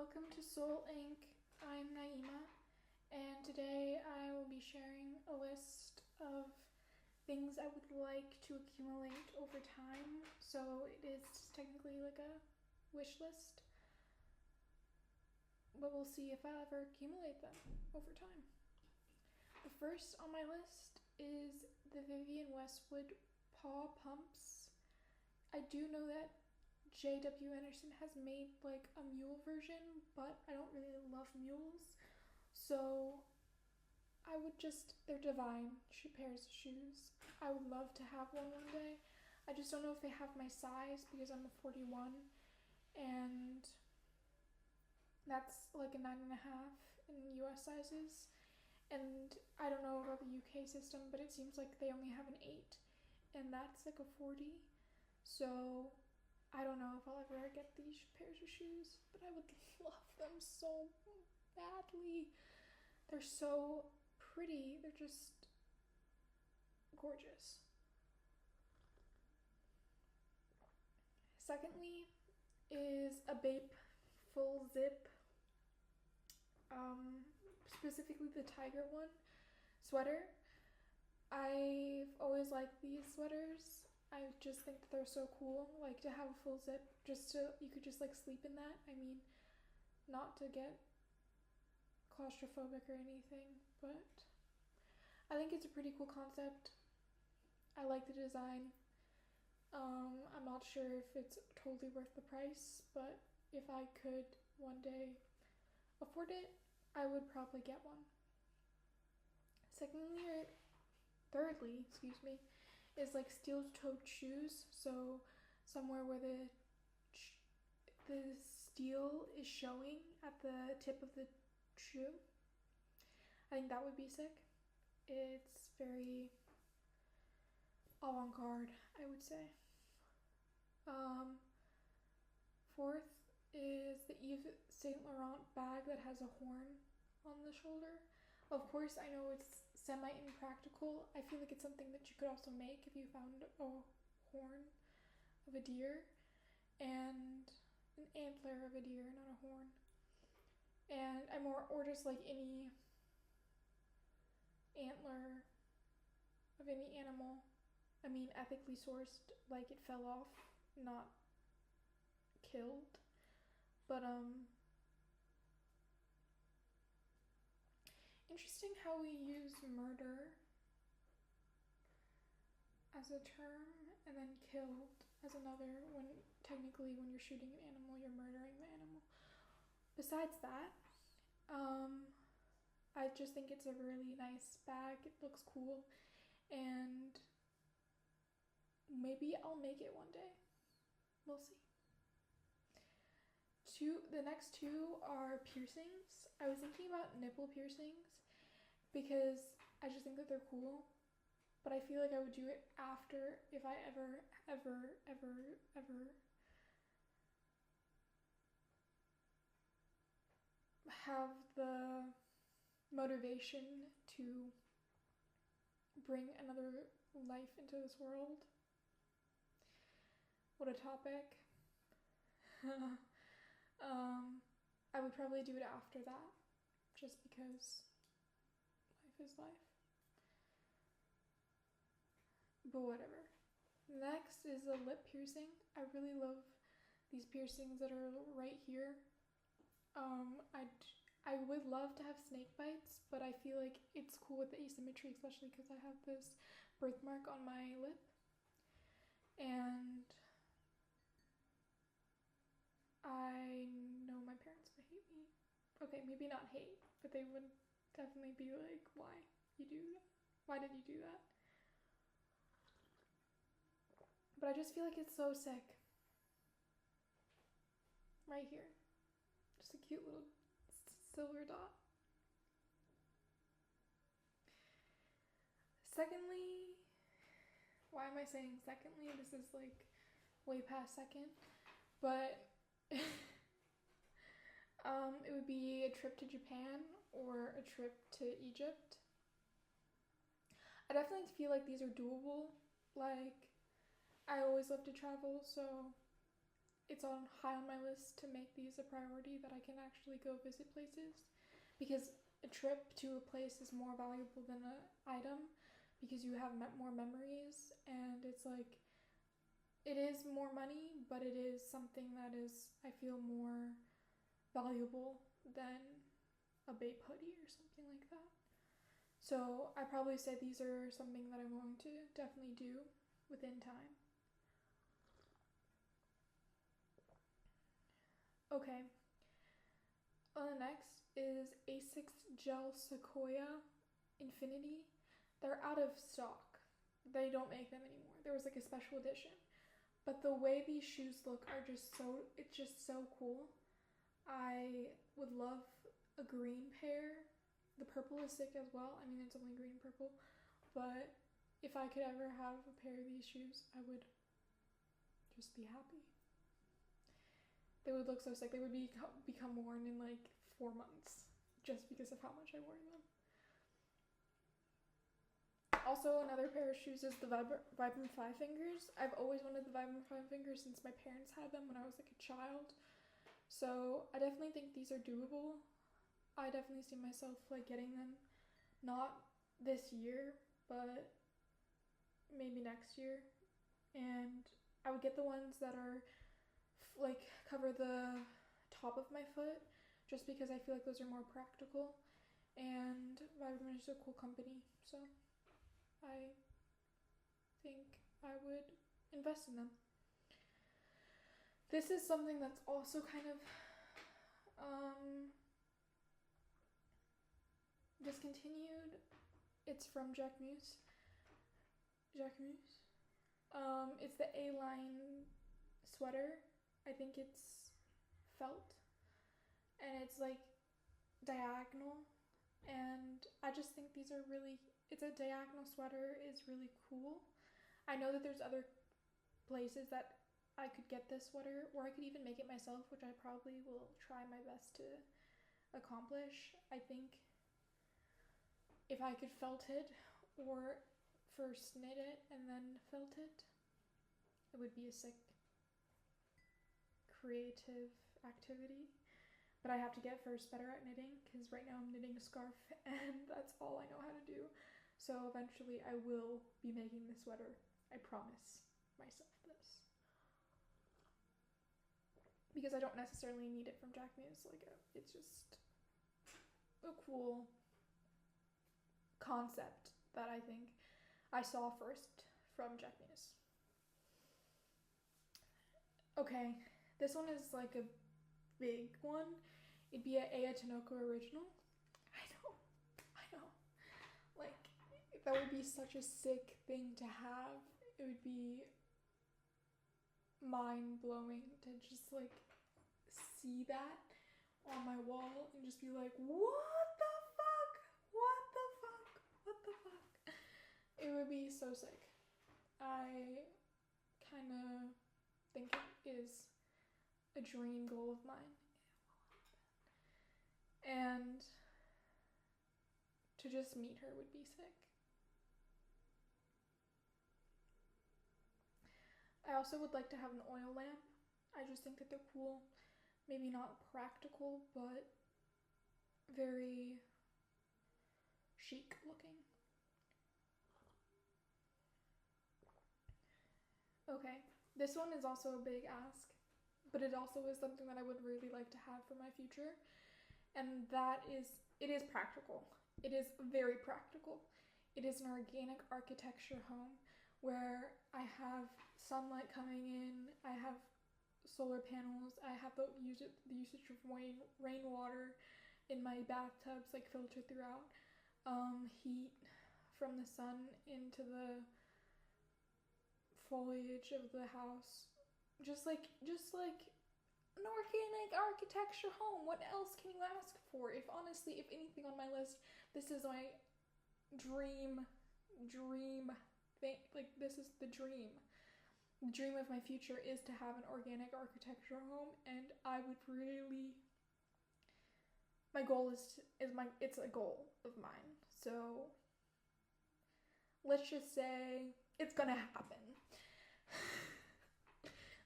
Welcome to Soul Inc. I'm Naima, and today I will be sharing a list of things I would like to accumulate over time. So it is technically like a wish list, but we'll see if I'll ever accumulate them over time. The first on my list is the Vivienne Westwood paw pumps. I do know that J.W. Anderson has made like a mule version, but I don't really love mules, so they're divine pairs of shoes. I would love to have one day. I just don't know if they have my size because I'm a 41 and that's like a 9.5 in US sizes. And I don't know about the UK system, but it seems like they only have an 8 and that's like a 40. So I don't know if I'll ever get these pairs of shoes, but I would love them so badly. They're so pretty. They're just gorgeous. Secondly is a Bape full zip, specifically the tiger one sweater. I've always liked these sweaters. I just think that they're so cool, like to have a full zip, you could just like sleep in that. I mean, not to get claustrophobic or anything, but I think it's a pretty cool concept. I like the design. I'm not sure if it's totally worth the price, but if I could one day afford it, I would probably get one. Thirdly, is like steel-toed shoes. So somewhere where the steel is showing at the tip of the shoe. I think that would be sick. It's very avant-garde, I would say. Fourth is the Yves Saint Laurent bag that has a horn on the shoulder. Of course, I know it's semi-impractical. I feel like it's something that you could also make if you found a horn of a deer and an antler of a deer, not a horn. Or just like any antler of any animal. I mean, ethically sourced, like it fell off, not killed. But interesting how we use murder as a term and then killed as another, when technically when you're shooting an animal, you're murdering the animal. Besides that, I just think it's a really nice bag. It looks cool, and maybe I'll make it one day. We'll see. The next two are piercings. I was thinking about nipple piercings because I just think that they're cool, but I feel like I would do it after, if I ever have the motivation to bring another life into this world. What a topic. I would probably do it after that, just because life is life. But whatever. Next is a lip piercing. I really love these piercings that are right here. I would love to have snake bites, but I feel like it's cool with the asymmetry, especially because I have this birthmark on my lip. And I know my parents would hate me. Okay, maybe not hate, but they would definitely be like, why you do that? Why did you do that? But I just feel like it's so sick. Right here. Just a cute little silver dot. Secondly, why am I saying secondly? This is like way past second. But it would be a trip to Japan or a trip to Egypt. I definitely feel like these are doable. Like, I always love to travel, so it's on high on my list to make these a priority, that I can actually go visit places, because a trip to a place is more valuable than an item, because you have more memories, and it's like, it is more money, but it is something that is, I feel, more valuable than a Bape hoodie or something like that. So I probably say these are something that I'm going to definitely do within time. Okay. Next is Asics Gel Sequoia Infinity. They're out of stock. They don't make them anymore. There was like a special edition. But the way these shoes look are just so, it's just so cool. I would love a green pair. The purple is sick as well. I mean, it's only green and purple. But if I could ever have a pair of these shoes, I would just be happy. They would look so sick. They would become worn in like 4 months just because of how much I wore them. Also, another pair of shoes is the Vibram 5 Fingers. I've always wanted the Vibram 5 Fingers since my parents had them when I was like a child. So I definitely think these are doable. I definitely see myself like getting them, not this year, but maybe next year. And I would get the ones that are like cover the top of my foot, just because I feel like those are more practical, and Vibram is a cool company, so I think I would invest in them. This is something that's also kind of discontinued. It's from Jacquemus. It's the A-line sweater. I think it's felt, and it's like diagonal, and I just think these are really, it's a diagonal sweater is really cool. I know that there's other places that I could get this sweater, or I could even make it myself, which I probably will try my best to accomplish. I think if I could felt it, or first knit it and then felt it, it would be a sick creative activity. But I have to get first better at knitting, because right now I'm knitting a scarf and that's all I know how to do. So eventually I will be making the sweater. I promise myself this. Because I don't necessarily need it from Jacquemus. Like, it's just a cool concept that I think I saw first from Jacquemus. Okay, this one is like a big one. It'd be an Aya Tanoko original. I know. Like, that would be such a sick thing to have. It would be mind-blowing to just like see that on my wall and just be like, what the fuck? It would be so sick. I kind of think it is a dream goal of mine. And to just meet her would be sick. I also would like to have an oil lamp. I just think that they're cool. Maybe not practical, but very chic looking. Okay, this one is also a big ask, but it also is something that I would really like to have for my future. And that is, it is practical. It is very practical. It is an organic architecture home where I have sunlight coming in, I have solar panels, I have the usage of rainwater in my bathtubs, like filtered throughout, heat from the sun into the foliage of the house, just like an organic architecture home. What else can you ask for? If honestly, if anything on my list, this is my dream thing. Like, this is the dream. The dream of my future is to have an organic architecture home, and I would really, my goal it's a goal of mine. So let's just say it's gonna happen.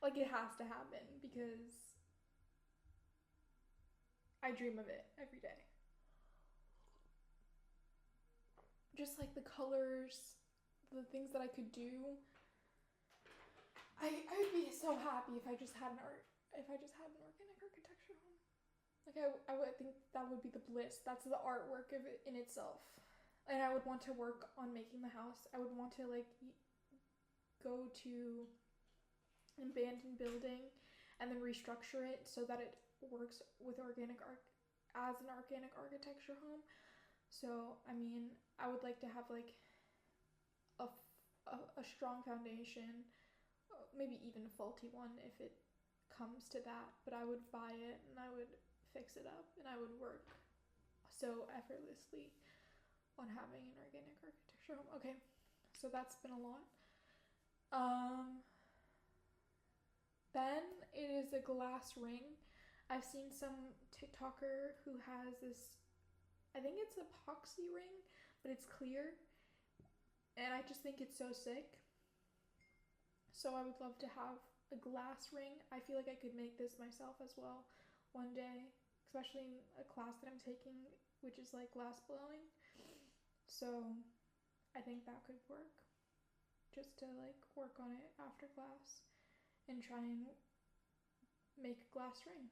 Like, it has to happen because I dream of it every day. Just like the colors, the things that I could do. I would be so happy if I just had an organic architecture home. Like, I would think that would be the bliss. That's the artwork of it in itself. And I would want to work on making the house. I would want to like go to an abandoned building and then restructure it so that it works with as an organic architecture home. So I mean, I would like to have like a strong foundation, maybe even a faulty one if it comes to that, but I would buy it and I would fix it up and I would work so effortlessly on having an organic architecture home. Okay, so that's been a lot. Then it is a glass ring. I've seen some TikToker who has this, I think it's epoxy ring, but it's clear, and I just think it's so sick. So I would love to have a glass ring. I feel like I could make this myself as well one day, especially in a class that I'm taking, which is like glass blowing. So I think that could work, just to like work on it after class and try and make a glass ring.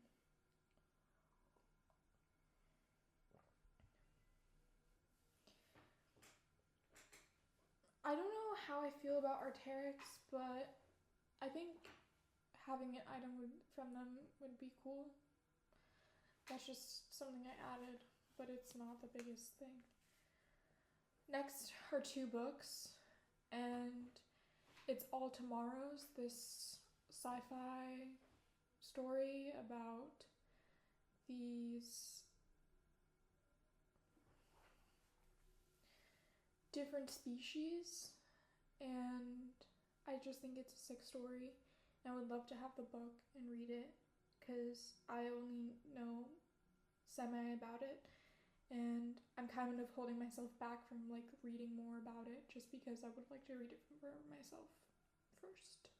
I don't know how I feel about Arc'teryx, but I think having an item from them would be cool. That's just something I added, but it's not the biggest thing. Next are 2 books, and it's All Tomorrows, this sci-fi story about these different species, and I just think it's a sick story. I would love to have the book and read it because I only know semi about it, and I'm kind of holding myself back from like reading more about it just because I would like to read it for myself first.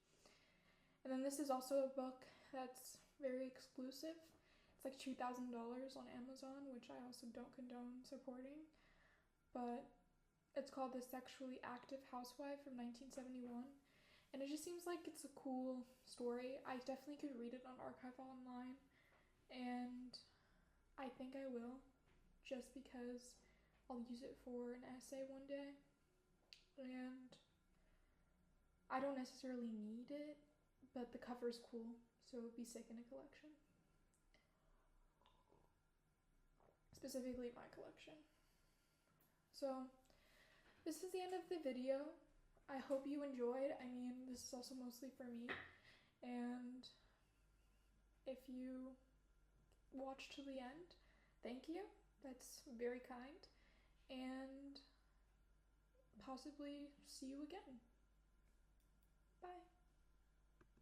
And then this is also a book that's very exclusive. It's like $2,000 on Amazon, which I also don't condone supporting, but it's called The Sexually Active Housewife from 1971, and it just seems like it's a cool story. I definitely could read it on Archive Online, and I think I will, just because I'll use it for an essay one day, and I don't necessarily need it, but the cover's cool, so it would be sick in a collection. Specifically my collection. So this is the end of the video. I hope you enjoyed. I mean, this is also mostly for me, and if you watched to the end, thank you. That's very kind, and possibly see you again. Bye.